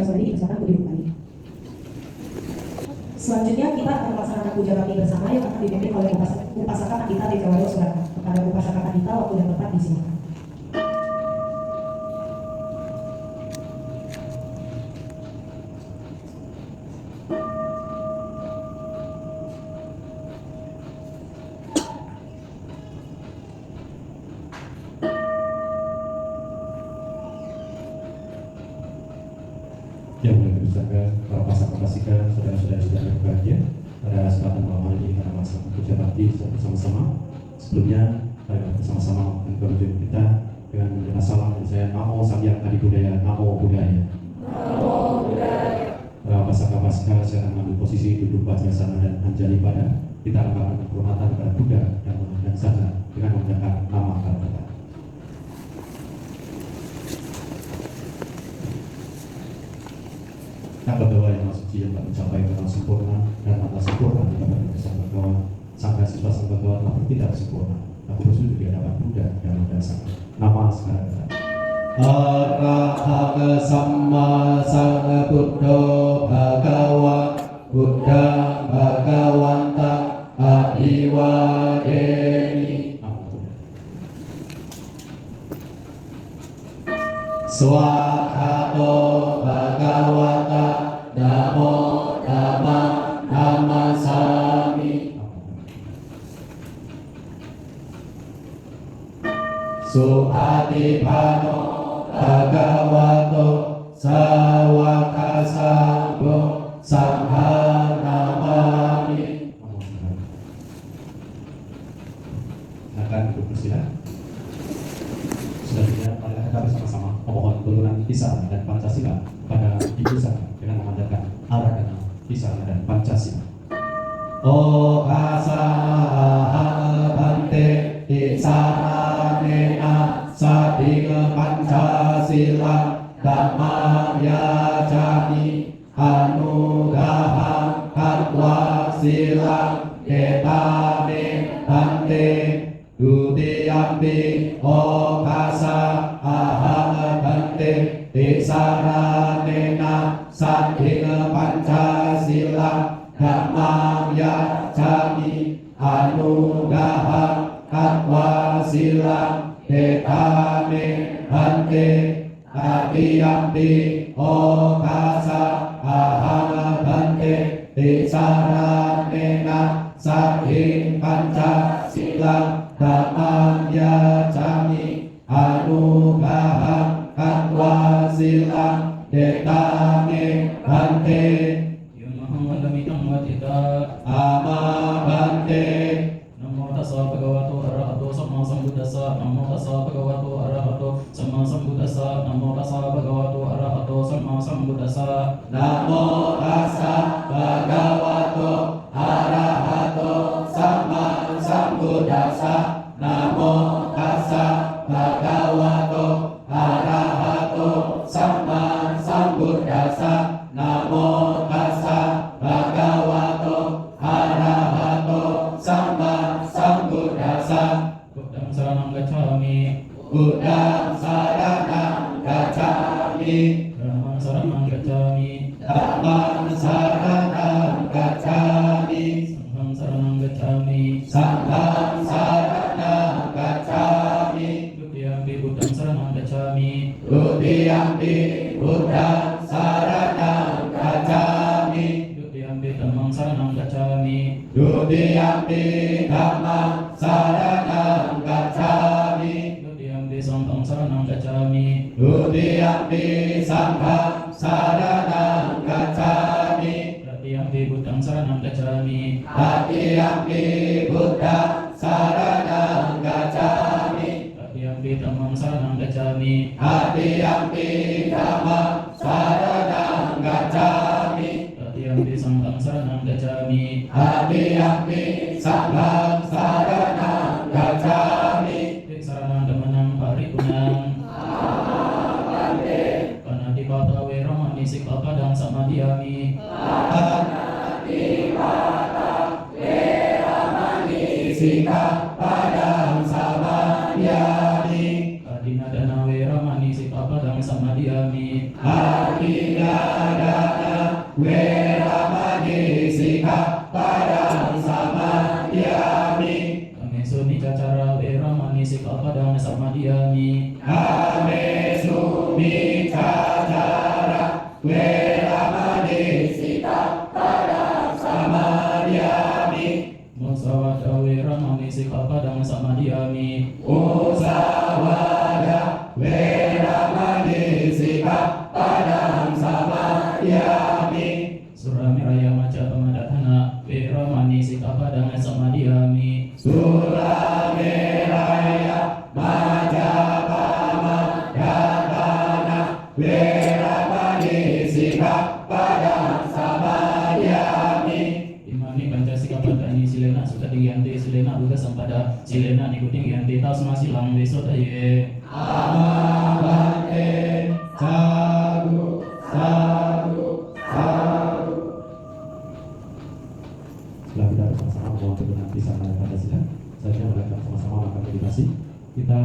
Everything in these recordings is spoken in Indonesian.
sore ini dipersilakan untuk duduk kembali. Selanjutnya kita akan melaksanakan puja bakti bersama yang akan dipimpin oleh Upasaka Pandita Dejawayo Suraka. Kepada Upasaka Pandita, waktu dan tempat disilakan. Yang mulia Pusaka, para pasaka-pasika, saudara-saudara yang berbahagia, pada kesempatan malam hari ini kita melaksanakan puja bakti secara bersama-sama. Sebelumnya, mari kita bersama-sama mengikuti kita dengan mendengar salam dari saya. Namo Samyak Adi Budaya, Namo Budaya. Namo Budaya. Para pasaka-pasika, saya akan mengambil posisi duduk wajrasana dan anjali pada. Kita akan melakukan penghormatan kepada Buddha, Dhamma, dan Sangha dengan menggunakan nama kata-kata. Bagawa yang suci yang tak mencapai kenal sempurna dan mata sempurna di hadapan bersama Bagawa, Sangha siswa sang Bagawa telah bertindak sempurna. Aku bersyukur di hadapan Buddha dan Sangha. Nama sekarang kita. Arahata Samma Sambuddho Bhagawa Buddha Bhagawanta Adiwadeni. Swakato Bhagawata Namo Dhamma Namasami. Suatipano Bhagavato Sawaka Sangho Sangha Namami. Silakan duduk bersila. Selanjutnya, mari kita bersama-sama memohon turunan Isara dan Pancasila pada Ibu Sangha dengan memandangkan Aradhana, Isara dan Pancasila. O kasaha bante Isara nena sadika Pancasila Dhamma yajani anugraham katwa silang ketame bante Dutiyampi okasa aham bante Tisaranena sadhika Pancasila Dhammam yajani anugraham katwa silang ketame bante Dutiyampi okasa aham bante Tisaranena sadhika Pancasila Dhammam yajani anugraham katwa silang ketame bante Yamaham lamitam watita ama bante. Namo tassa bhagavato arahato samma sambuddhassa. Namo tassa bhagavato arahato samma sambuddhassa. Namo tassa bhagavato arahato samma sambuddhassa. Namo tassa bhagavato arahato samma sambuddhassa. Namo tassa bhagavato arahato samma sambuddhassa. Namo tassa bhagavato arahato samma sambuddhassa. Buddham saranam gacchami. Buddham saranam gacchami. Dhammam saranam gacchami. Dhammam saranam gacchami. Sangham saranam gacchami. Sangham saranam gacchami. Dutiyampi buddham saranam gacchami. Dutiyampi buddham saranam gacchami. Dutiyampi dhammam saranam gacchami. Dutiyampi dhammam saranam gacchami. Dutiyampi sangham saranam gacchami. Dutiyampi sangham saranam gacchami. Tatiyampi buddham saranam gacchami. Tatiyampi buddham saranam gacchami. Tatiyampi dhammam saranam gacchami. Tatiyampi dhammam saranam gacchami. Tatiyampi sangham saranam gacchami. Tatiyampi sangham saranam gacchami. Saranam dhamanam paripunam. Panatipata weramani sikkhapadang samadhiyami. Panatipata weramani sikkhapadang samadhiyami. Adinadana weramani sikkhapadang samadhiyami. Samadiyami. Abhidharana Veramani Sikkhapadang Samadhiyami. Kamesu Micacara Veramani Sikkhapadang Samadhiyami. Kamesu Micacara Veramani Sikkhapadang Samadhiyami. Musawada Veramani Sikkhapadang Samadhiyami. Musawada Veramani Sikkhapadang Samadhiyami. Suramiraya Maca Pamadatana Veramani Sikkhapadang Samadhiyami. Suramiraya Majapahama Yadana Veramani Sikkhapadang Samadhiyami. Imani Pancasila Padani Silena Suta Diyanti Silena Buddha Sampada Silena Nikuting Yanti Tasma Silang Besotaye. Amabante Sadhu Sadhu Sadhu. Setelah kita bersama-sama mohon berkenan bisa pada sidang. Selanjutnya melakukan sama-sama melakukan meditasi. Kita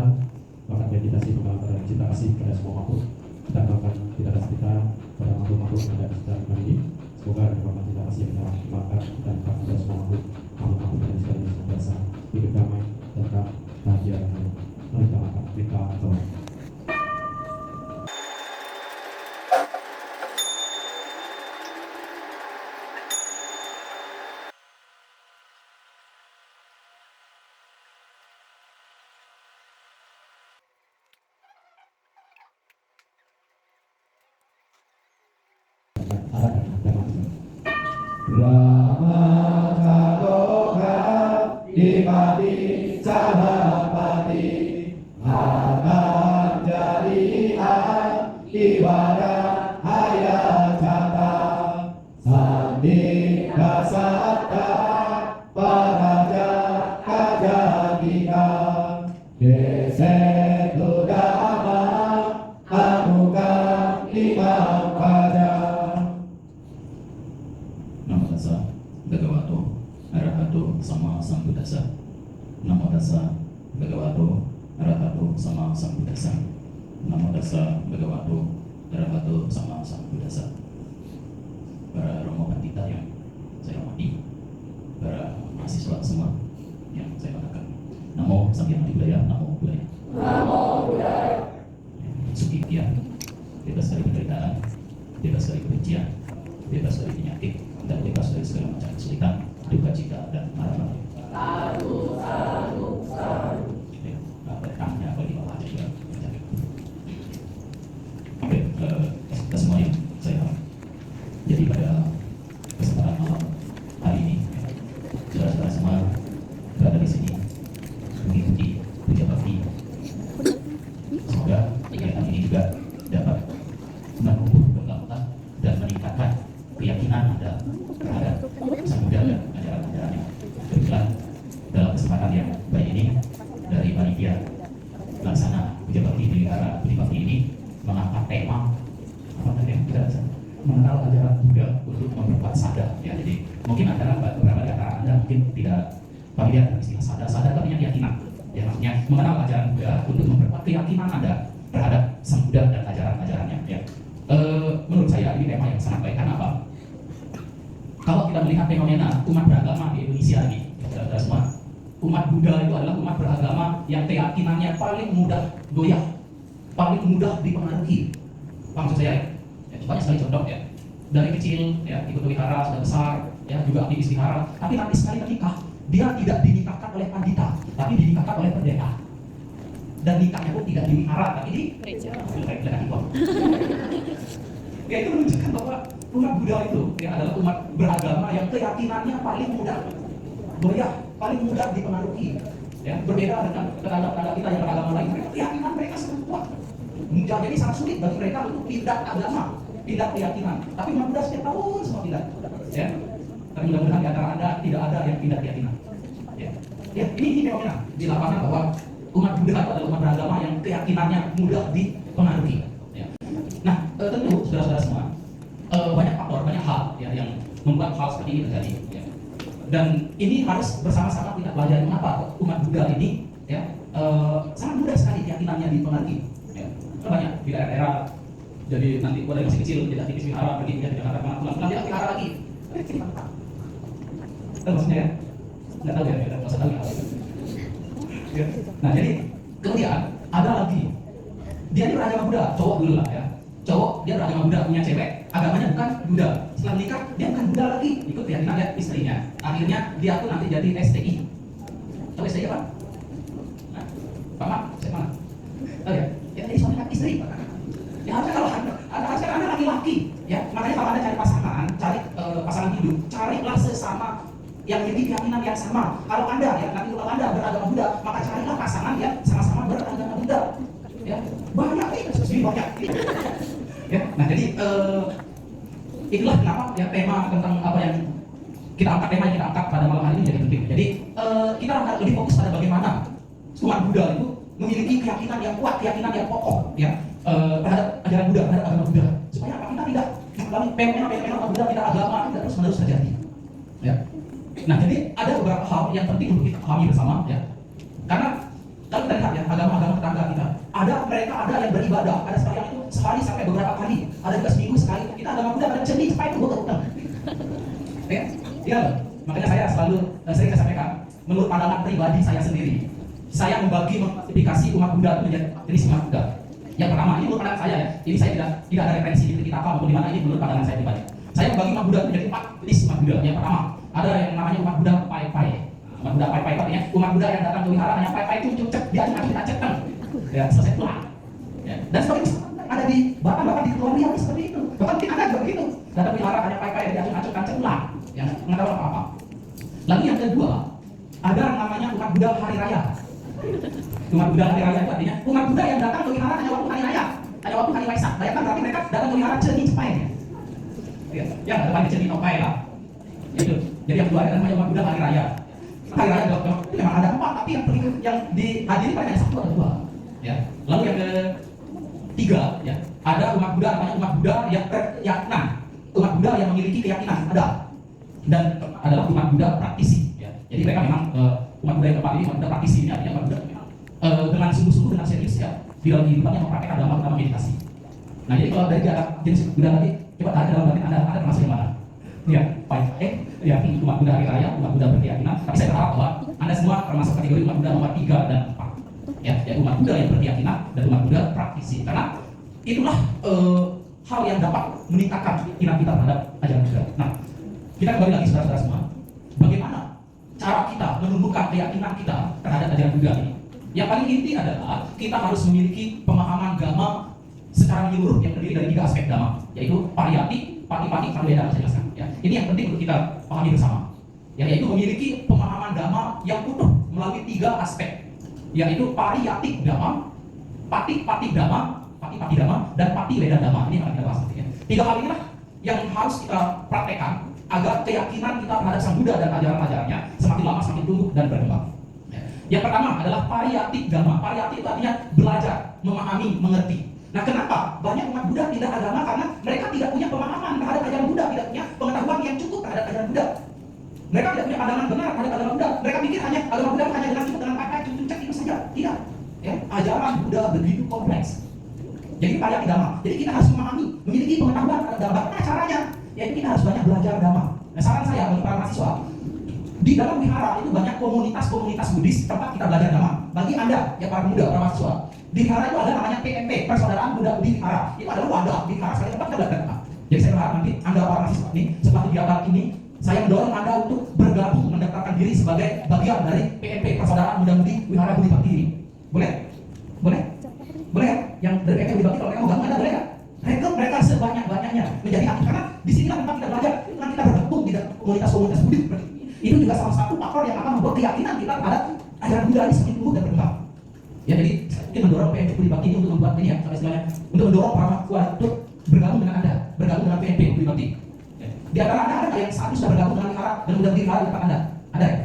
melakukan meditasi pengamatan cinta kasih kepada semua makhluk. Kita melakukan cinta kasih kita pada makhluk-makhluk yang ada di sekitar kita ini. Semoga dengan cinta kasih yang kita makan dan kepada semua makhluk yang ada di sekitar kita bisa hidup damai, tentram, bahagia dan baik. Mari kita makan, kita atau Brahmacaloka Dipati Cahapati akan jadi ibadah hayatata Sandika Satta Paraja Kajadika Desetu Dhamma Anuka Imam Pada. Namo tassa bhagavato arahato sama sambuddhassa. Namo tassa bhagavato arahato sama sambuddhassa. Namo tassa bhagavato arahato sama sambuddhassa. Para romo pandita yang saya hormati, para mahasiswa semua yang saya banggakan. Namo Samgyang Budaya, Namo Budaya. Namo Buddhaya. Suki Tian, bebas dari penderitaan, bebas dari kebencian, bebas dari penyakit, dan bebas dari segala macam kesulitan, duka cita dan marah-marah. Sadu, sadu, sadu. Rekangnya apa di bawah aja juga. Oke, kita semuanya saya harap. Jadi pada kesempatan malam hari ini, saudara-saudara semua berada di sini mengikuti puja bakti. Semoga kegiatan ini juga dapat menumbuh kekuatan dan meningkatkan keyakinan Anda terhadap Sang Buddha dan ajaran-ajarannya. Kebetulan dalam kesempatan yang baik ini dari panitia pelaksana puja bakti di Wihara Budi Bakti ini mengangkat tema apa tadi yang kita mengenal ajaran Buddha untuk memperkuat sadar. Ya, jadi mungkin antara beberapa di antara Anda mungkin tidak familiar dengan istilah sadar. Sadar artinya keyakinan. Ya, maksudnya mengenal ajaran Buddha untuk memperkuat keyakinan Anda terhadap Sang Buddha dan ajaran-ajarannya. Ya. Menurut saya ini tema yang sangat baik. Karena apa? Kalau kita melihat fenomena umat beragama di Indonesia ini, saudara semua, umat Buddha itu adalah umat beragama yang keyakinannya paling mudah goyah, paling mudah dipengaruhi. Maksud saya, ya, banyak sekali contoh ya. Dari kecil, ya, ikut wihara sudah besar, ya, juga aktivis wihara. Tapi nanti sekali menikah, dia tidak dinikahkan oleh pandita, tapi dinikahkan oleh pendeta. Dan nikahnya pun tidak di wihara, tapi di gereja. Ya, itu menunjukkan bahwa umat Buddha itu ya, adalah umat beragama yang keyakinannya paling mudah goyah, paling mudah dipengaruhi. Ya, berbeda dengan tetangga-tetangga kita yang beragama lain, mereka keyakinan mereka sangat kuat. Jadi sangat sulit bagi mereka untuk pindah agama, pindah keyakinan. Tapi umat Buddha setiap tahun semua pindah. Ya, tapi mudah-mudahan di antara Anda tidak ada yang pindah keyakinan. Ya, ini fenomena di lapangan bahwa umat Buddha itu adalah umat beragama yang keyakinannya mudah dipengaruhi. Ya. Nah, tentu saudara-saudara semua, banyak faktor, banyak hal ya, yang membuat hal seperti ini terjadi. Ya. Dan ini harus bersama-sama kita pelajari mengapa umat Buddha ini ya, sangat mudah sekali keyakinannya dipengaruhi. Ya. Banyak di daerah-daerah Jadi nanti gua dari masih kecil jadi aktivis wihara, pergi ke Jakarta, pulang dia wihara lagi. Tahu maksudnya ya? Nggak tahu ya, nggak usah tahu ya. Ya. Nah jadi kemudian ada lagi, dia ini beragama Buddha, cowok dulu lah ya. Cowok dia beragama Buddha, punya cewek, agamanya bukan Buddha. Setelah menikah dia bukan Buddha lagi, ikut keyakinan ya istrinya. Akhirnya dia tuh nanti jadi STI. Tahu STI apa? Nah, Pak Mak, saya mana? Oh ya, ya jadi suami dan istri. Ya harusnya kalau ada laki-laki, ya makanya kalau anda cari pasangan, cari pasangan hidup, carilah sesama yang memiliki keyakinan yang sama. Kalau anda ya nanti kalau anda beragama Buddha, maka carilah pasangan yang sama-sama beragama Buddha. Ya banyak nih, banyak. Ya, nah jadi itulah kenapa ya tema tentang apa yang kita angkat, tema yang kita angkat pada malam hari ini jadi penting. Jadi kita akan lebih fokus pada bagaimana umat Buddha itu memiliki keyakinan yang kuat, keyakinan yang kokoh, ya terhadap ajaran Buddha, terhadap agama Buddha. Supaya apa? Kita tidak mengalami fenomena Buddha, kita agama tidak terus-menerus terjadi. Ya. Nah, jadi ada beberapa hal yang penting untuk kita pahami bersama, ya. Karena kalau kita lihat ya agama-agama tetangga kita, ada yang beribadah, ada sekali yang itu sehari sampai beberapa kali, ada juga seminggu sekali. Kita agama Buddha ada cenih sampai itu utang. Ya, iya. Makanya saya selalu sering saya sampaikan, menurut pandangan pribadi saya sendiri, saya membagi mengklasifikasi umat Buddha itu menjadi jenis umat Buddha. Yang pertama, ini menurut pandangan saya ya, ini saya tidak ada referensi di Tripitaka maupun di mana, ini menurut pandangan saya pribadi. Saya membagi umat Buddha itu menjadi 4 jenis umat Buddha. Yang pertama, ada yang namanya umat Buddha pai-pai. Umat Buddha pai-pai artinya umat Buddha yang datang ke wihara hanya pai-pai itu cucuk dia acet-acet. Ya, selesai pulang. Ya. Dan sebagian ada di bahkan di keluarga yang seperti itu. Bahkan kita ada juga begitu. Datang ke wihara hanya pai-pai dia acet-acet pulang. Yang nggak tahu apa-apa. Lalu yang kedua, ada yang namanya umat Buddha hari raya. Umat Buddha hari raya itu artinya umat Buddha yang datang ke wihara hanya waktu hari raya, hanya waktu hari Waisak. Bayangkan berarti mereka datang ke wihara cenih cepai. Ya, ada banyak cenih topai lah. Itu. Jadi yang kedua ada namanya umat Buddha hari raya. Hari raya itu memang ada 4, tapi yang dihadiri paling hanya 1 atau 2. Ya. Lalu yang ketiga, ya, ada umat Buddha namanya umat Buddha yang berkeyakinan. Umat Buddha yang memiliki keyakinan ada. Dan adalah umat Buddha praktisi. Ya. Jadi mereka memang umat Buddha yang keempat ini umat Buddha praktisi, ini artinya umat Buddha memang dengan sungguh-sungguh, dengan serius ya di dalam hidupnya mempraktekkan agama utama meditasi. Nah jadi kalau dari jenis Buddha tadi, coba tanya dalam batin anda termasuk yang mana? Ya, ya umat Buddha hari raya, umat Buddha berkeyakinan. Tapi saya berharap bahwa anda semua termasuk kategori umat Buddha nomor 3 dan 4. Ya, yaitu umat Buddha yang berkeyakinan dan umat Buddha praktisi. Karena itulah hal yang dapat meningkatkan keyakinan kita terhadap ajaran Buddha. Nah, kita kembali lagi saudara-saudara semua, bagaimana cara kita menumbuhkan keyakinan kita terhadap ajaran Buddha ini? Yang paling inti adalah kita harus memiliki pemahaman Dhamma secara menyeluruh yang terdiri dari 3 aspek Dhamma, yaitu pariyati, pati-pati, pariyata. Saya jelaskan. Ya, ini yang penting untuk kita pahami bersama. Ya, yaitu memiliki pemahaman Dhamma yang utuh melalui 3 aspek, yaitu pariyati Dhamma, pati-pati Dhamma, pati-pati Dhamma, dan pati weda Dhamma. Ini yang akan kita bahas nantinya. 3 hal inilah yang harus kita praktekkan agar keyakinan kita terhadap Sang Buddha dan ajaran-ajarannya semakin lama semakin tumbuh dan berkembang. Yang pertama adalah pariyati Dhamma. Pariyati itu artinya belajar, memahami, mengerti. Nah, kenapa banyak umat Buddha tidak agama? Karena mereka tidak punya pemahaman terhadap ajaran Buddha, tidak punya pengetahuan yang cukup terhadap ajaran Buddha. Mereka tidak punya pandangan benar terhadap agama Buddha. Mereka pikir hanya agama Buddha hanya dengan cukup dengan pakai cucuk itu saja. Tidak. Ya, ajaran Buddha begitu kompleks. Jadi pariyati Dhamma. Jadi kita harus memahami, memiliki pengetahuan terhadap Dhamma. Bagaimana caranya? Yaitu kita harus banyak belajar Dhamma. Nah, saran saya bagi para mahasiswa, di dalam wihara itu banyak komunitas-komunitas Buddhis tempat kita belajar Dhamma. Bagi anda, ya para pemuda, para mahasiswa, di wihara itu ada namanya PMP, Persaudaraan Buddha Budi Wihara. Itu adalah wadah di wihara sekali tempat kita belajar Dhamma. Jadi saya berharap nanti anda para mahasiswa ini setelah kegiatan ini, saya mendorong anda untuk bergabung mendaftarkan diri sebagai bagian dari PMP, Persaudaraan Buddha Budi Wihara Budi Bakti ini. Boleh? Boleh? Boleh ya? Yang dari PMP Budi Bakti kalau mereka mau gabung, anda boleh nggak? Rekrut mereka sebanyak-banyaknya menjadi aktif, karena di sinilah tempat kita belajar. Itu kan kita bergabung di komunitas-komunitas Buddhis seperti ini. Itu juga salah satu faktor yang akan membuat keyakinan kita terhadap ajaran Buddha ini semakin tumbuh dan berkembang. Ya, jadi kita mendorong PMP Budi Bakti ini untuk membuat ini ya, istilahnya untuk mendorong para mahasiswa untuk bergabung dengan anda, bergabung dengan PMP Budi Bakti. Ya. Di antara anda ada yang saat ini sudah bergabung dengan wihara dan sudah berdiri di depan anda? Ada ya?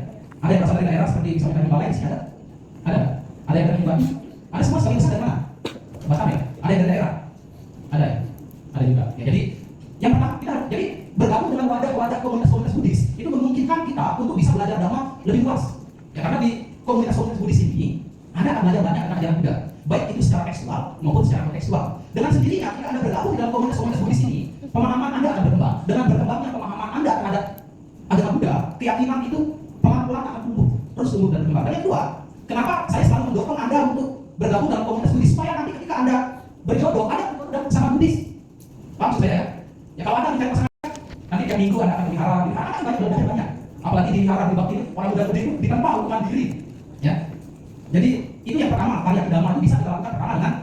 Ada yang berasal dari daerah seperti misalnya dari Balai di sini ada? Ada? Ada yang dari Bali? Ada semua sebagian besar dari mana? Batam ya? Ada yang dari daerah? Ada ya? Ada juga. Ya, jadi yang pertama kita jadi bergabung dengan wadah-wadah komunitas-komunitas Buddhis itu memungkinkan kita untuk bisa belajar Dhamma lebih luas. Ya, karena di komunitas-komunitas Buddhis ini Anda akan belajar banyak tentang ajaran Buddha, baik itu secara tekstual maupun secara kontekstual. Dengan sendirinya kita Anda bergabung keyakinan itu pelan-pelan akan tumbuh, terus tumbuh dan berkembang. Dan yang kedua, kenapa saya selalu mendorong Anda untuk bergabung dalam komunitas Buddhis, supaya nanti ketika Anda berjodoh, Anda berjodoh sama Buddhis. Paham maksud saya ya? Ya kalau Anda mencari pasangan, nanti tiap minggu Anda akan dihara kan banyak, belajar banyak. Apalagi di hara di bakti ini, orang muda Buddhis itu ditempa hukuman diri. Ya. Jadi itu yang pertama, karya agama itu bisa kita lakukan pertama dengan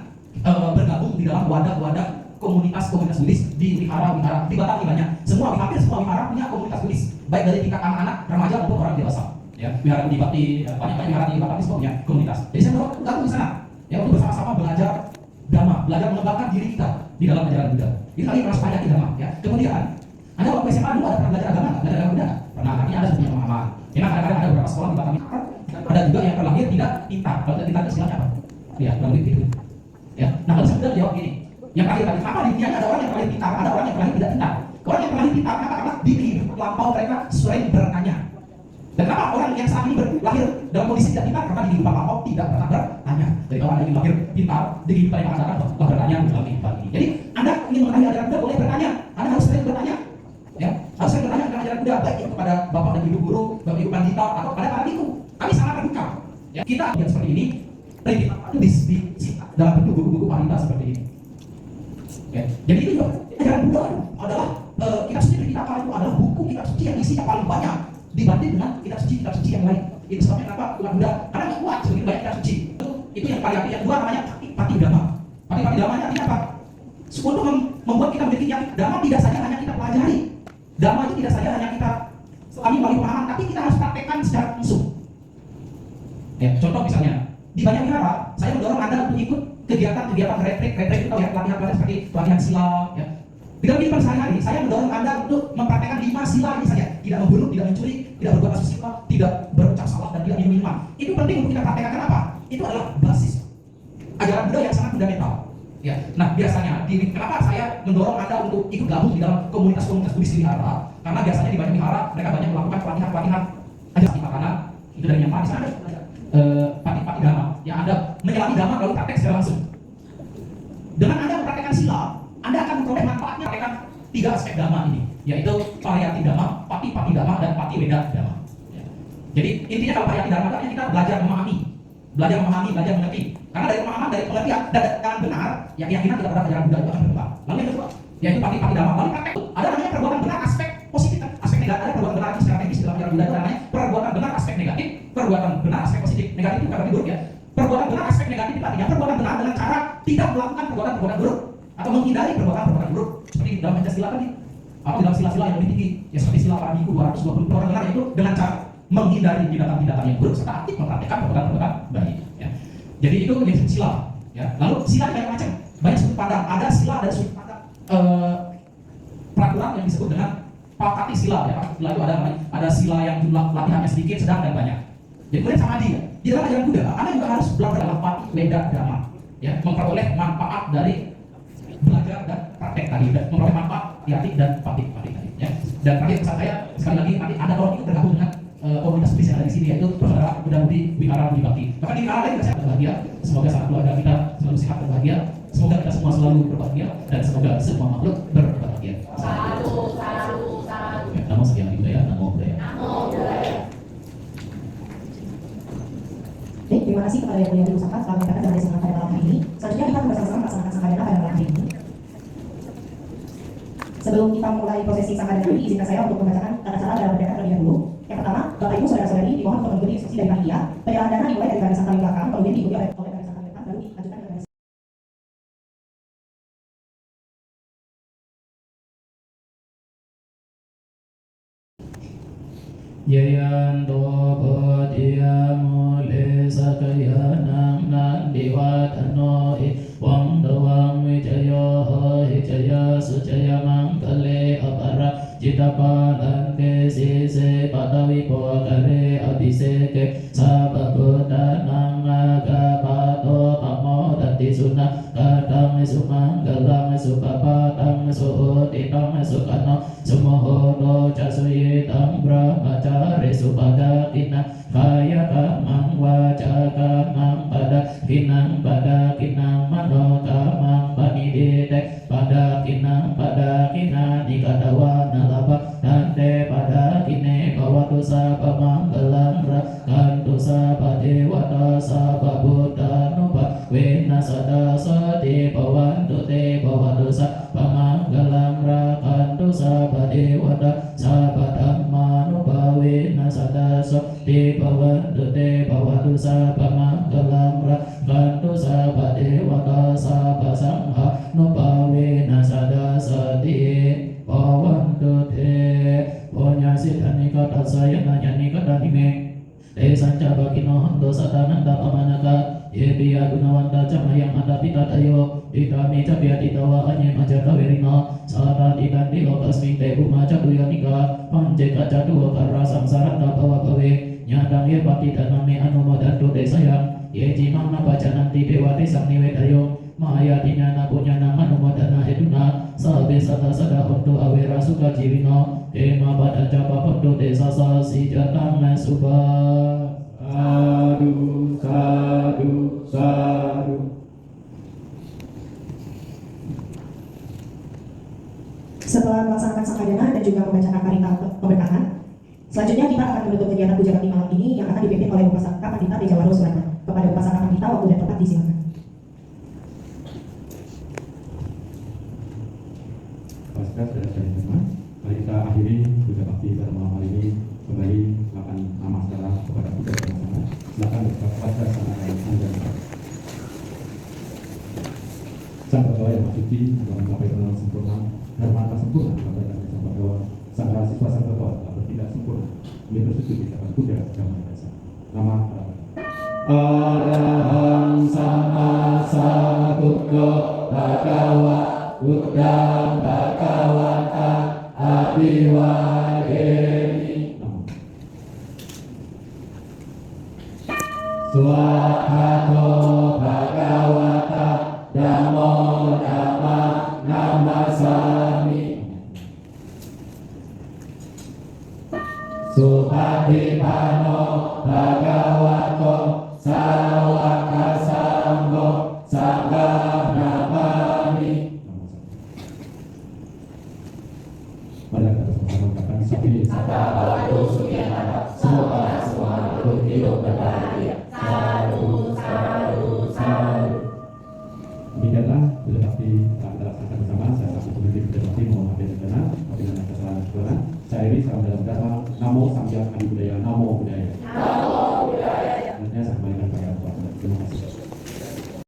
bergabung di dalam wadah-wadah komunitas Buddhis di wihara di Batam banyak. Hampir semua wihara punya komunitas Buddhis, baik dari tingkat anak-anak, remaja maupun orang dewasa. Ya, wihara di Bakti banyak wihara di Batam semua punya komunitas. Jadi saya mau gabung di sana, ya untuk bersama-sama belajar dhamma, belajar mengembangkan diri kita di dalam ajaran Buddha. Ini kali kelas payah di dhamma. Ya, kemudian Anda waktu SMA dulu ada pernah belajar agama nggak? Belajar agama Buddha? Pernah, artinya Anda sudah punya pemahaman. Memang kadang-kadang ada beberapa sekolah di Batam ini, ada juga yang terlahir tidak pintar. Kalau tidak pintar itu istilahnya apa? Ya, kurang lebih gitu. Ya, nah kalau saya jawab gini, yang terakhir tadi, kenapa di dunia ada orang yang terlahir pintar, ada orang yang terlahir tidak pintar? Orang yang terlahir pintar karena diri lampau mereka sesuai bertanya. Dan kenapa orang yang saat ini lahir dalam kondisi tidak pintar? Karena di kehidupan lampau tidak pernah bertanya. Jadi kalau Anda ingin lahir pintar, di kehidupan yang akan datang, telah bertanya dalam kehidupan ini. Jadi Anda ingin mengetahui ajaran Buddha, boleh bertanya. Anda harus sering bertanya. Ya, harus sering bertanya tentang ajaran Buddha, baik itu kepada bapak dan ibu guru, bapak ibu pandita, atau kepada para biku. Kami sangat terbuka. Ya, kita yang seperti ini, itu di dalam bentuk buku-buku pandita seperti ini. Ya, jadi itu juga ajaran Buddha adalah kitab suci kita itu adalah buku kitab suci yang isinya paling banyak dibanding dengan kitab suci yang lain. Itu sebabnya kenapa umat Buddha, karena nggak kuat sebegitu banyak kitab suci. Itu yang paling yang kedua namanya Pati Dhamma. Pati Dhamma artinya apa? Untuk membuat kita memiliki yang Dhamma tidak saja hanya kita pelajari. Dhamma itu tidak saja hanya kita selami melalui pemahaman, tapi kita harus praktekkan secara langsung. Ya, contoh misalnya di banyak wihara, saya mendorong Anda untuk ikut kegiatan-kegiatan retreat itu tahu ya, pelatihan seperti pelatihan sila. Ya. Di dalam kehidupan sehari-hari, saya mendorong Anda untuk mempraktekkan 5 sila ini saja. Tidak membunuh, tidak mencuri, tidak berbuat asusila, tidak berucap salah dan tidak minum minuman. Itu penting untuk kita praktekkan. Kenapa? Itu adalah basis ajaran Buddha yang sangat fundamental. Ya. Nah, biasanya kenapa saya mendorong Anda untuk ikut gabung di dalam komunitas-komunitas Buddhis di wihara? Karena biasanya di banyak wihara mereka banyak melakukan pelatihan-pelatihan ajaran makanan itu dari yang paling sana. Pati Dhamma yang Anda menyelami Dhamma lalu praktek secara langsung. Dengan Anda mempraktekkan sila, Anda akan memperoleh manfaatnya mempraktekkan 3 aspek Dhamma ini, yaitu Pariyati Dhamma, Pati Dhamma, dan Pati Weda Dhamma. Ya. Jadi intinya kalau Pariyati Dhamma itu kita belajar memahami, belajar mengerti. Karena dari pemahaman, dari pengertian dan benar, ya keyakinan kita terhadap ajaran Buddha itu akan berkembang. Lalu yang kedua, yaitu Pati Dhamma. Lalu praktek ada namanya perbuatan benar aspek positif, aspek negatif. Ada perbuatan benar secara teknis dalam ajaran Buddha itu namanya perbuatan benar aspek negatif, perbuatan benar aspek positif. Negatif itu kata buruk ya. Perbuatan benar aspek negatif itu artinya perbuatan benar dengan cara tidak melakukan perbuatan buruk atau menghindari perbuatan buruk seperti dalam Pancasila tadi atau dalam sila-sila yang lebih tinggi ya seperti sila para biku 220 perbuatan benar itu dengan cara menghindari tindakan-tindakan yang buruk serta aktif mempraktikkan perbuatan baik ya. Jadi itu yang disebut sila ya. Lalu sila banyak macam, banyak sudut pandang. Ada sila dan sudut pandang peraturan yang disebut dengan Pakati sila ya. Pakati sila itu ada sila yang jumlah latihannya sedikit, sedang dan banyak. Jadi kemudian samadhi ya. Di dalam ajaran Buddha, Anda juga harus belajar dalam Pati Weda Dhamma ya, memperoleh manfaat dari belajar dan praktek tadi, dan memperoleh manfaat hati dan pati tadi ya. Dan terakhir pesan saya sekali lagi, nanti Anda kalau ikut bergabung dengan komunitas Buddhis yang ada di sini, yaitu Persaudaraan Buddha Budi Wihara Budi Bakti. Bahkan di wihara lain juga saya berbahagia. Semoga sanak keluarga kita selalu sehat dan bahagia. Semoga kita semua selalu berbahagia dan semoga semua makhluk berbahagia. Satu. Ya, namo Sakyamuni Budaya, namo Buddhaya. Baik, terima kasih kepada yang mulia diusahakan telah menyampaikan dan disempatkan pada malam hari ini. Selanjutnya kita akan bersama-sama melaksanakan Sangkadana pada malam hari ini. Sebelum kita mulai prosesi Sangkadana ini, izinkan saya untuk membacakan tata cara dalam perdana terlebih dahulu. Yang pertama, Bapak Ibu saudara-saudari dimohon untuk mengikuti instruksi dari panitia. Penyerahan dana dimulai dari barisan paling belakang, kemudian diikuti oleh barisan paling depan, baru dilanjutkan ke barisan. Yayanto bodhiya mule sakayanang nandiwadano wang dawang wijaya hijaya sujaya mangkale apara jitapalante sise padawi pokare adiseke sababudanang agapato pamo dati sunah kadang sumanggalang sukapatang suuditang sukano sumohono casuyitang brahmacari supadakina kaya kamang waca kamang pada kinang mano kamang panidite pada kinang nikadawa nalaba tante pada kine bawatu sabba manggalang rakantu sabba dewata sabba buddhanupa wena sada sati bhavantu te bhavantu sabba manggalang rakantu sabba dewata sabba dhammanupa wena sada sati bhavantu te bhavantu sabba manggalang rakantu sabba dewata sabba sangha nupa wena sada sati bhavantu te Ponyasi dhanika tatsayana nyanika dhanime Te sanca bakino hanto satananda pamanaka Ye biya gunawanta camayang ada pita tayo Ditami capia ditawa anye majata werina Sata dikanti lokasmi te bumaca duyanika Panje kaca dua karra samsarata bawa bawe Nyadang ye pati daname anumodantu te sayang Ye jimang nabaca nanti dewa te sang niwe tayo Maya dinyana punyana anumodana eduna Sabe sata sada untuk awera suka jiwino Ema pada japa pedo desa sasi jatang subah Sadu, sadu, sadu. Setelah melaksanakan sakadana dan juga membacakan parita pemberkahan, selanjutnya kita akan menutup kegiatan puja bakti malam ini yang akan dipimpin oleh Upasaka Pandita Tejawaro Surata. Kepada Upasaka Pandita, waktu dan tempat disilakan. Saudara sekalian semua, mari kita akhiri puja bakti pada malam hari ini. Kembali silakan nama saudara kepada kita bersama. Silakan berkepada sama yang anda. Sang Pegawai yang suci dalam mencapai kenal sempurna, dharma sempurna kepada kami sang Pegawai, sang siswa sang Pegawai tak bertindak sempurna. Ini bersujud di depan kuda yang maha esa. Nama Arahang sama sambuddho bhagawa buddhang bhagawata abiwadeni Swahato bhagawata Namo nama namasami Subhadipano bhagavato sawaka sanggo sangga namami. Pada kita bersama katakan sapi Semoga semua makhluk hidup berbahagia. Sadu, sadu, sadu. Demikianlah puja bakti telah kita laksanakan bersama. Saya selaku pemimpin puja bakti mohon maaf dan rencana apabila ada kesalahan. Saya Eri, salam dalam dharma. Namo Samgyang Adi Budaya. Namo Budaya.